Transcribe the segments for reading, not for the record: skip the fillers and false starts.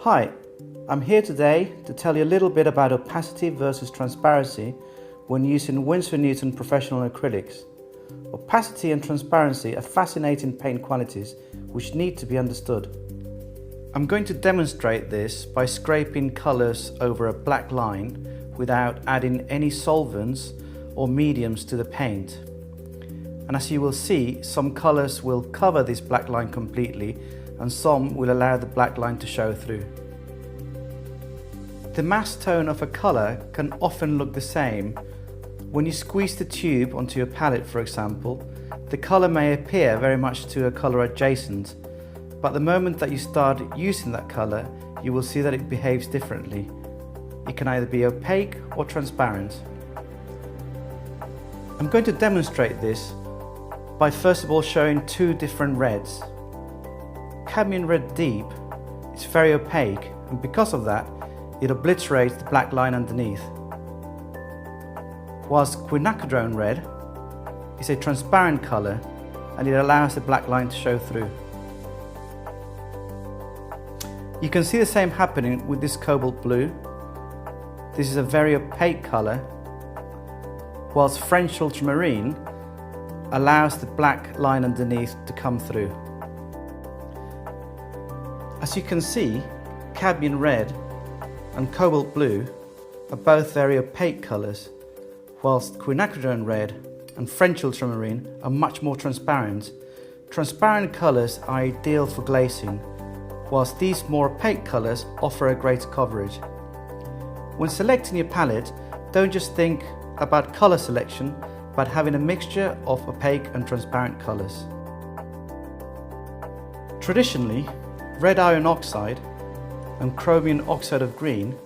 Hi, I'm here today to tell you a little bit about opacity versus transparency when using Winsor Newton Professional Acrylics. Opacity and transparency are fascinating paint qualities which need to be understood. I'm going to demonstrate this by scraping colours over a black line without adding any solvents or mediums to the paint. And as you will see, some colours will cover this black line completely and some will allow the black line to show through. The mass tone of a colour can often look the same. When you squeeze the tube onto your palette, for example, the colour may appear very much to a colour adjacent, but the moment that you start using that colour, you will see that it behaves differently. It can either be opaque or transparent. I'm going to demonstrate this by first of all showing two different reds. Cadmium Red Deep is very opaque, and because of that, it obliterates the black line underneath. Whilst Quinacridone Red is a transparent colour and it allows the black line to show through. You can see the same happening with this Cobalt Blue. This is a very opaque colour, whilst French Ultramarine allows the black line underneath to come through. As you can see, Cadmium Red and Cobalt Blue are both very opaque colours, whilst Quinacridone Red and French Ultramarine are much more transparent. Transparent colours are ideal for glazing, whilst these more opaque colours offer a greater coverage. When selecting your palette, don't just think about colour selection, but having a mixture of opaque and transparent colours. Traditionally, red iron oxide and chromium oxide of green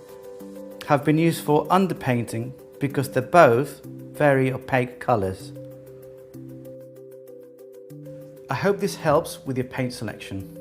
have been used for underpainting because they're both very opaque colours. I hope this helps with your paint selection.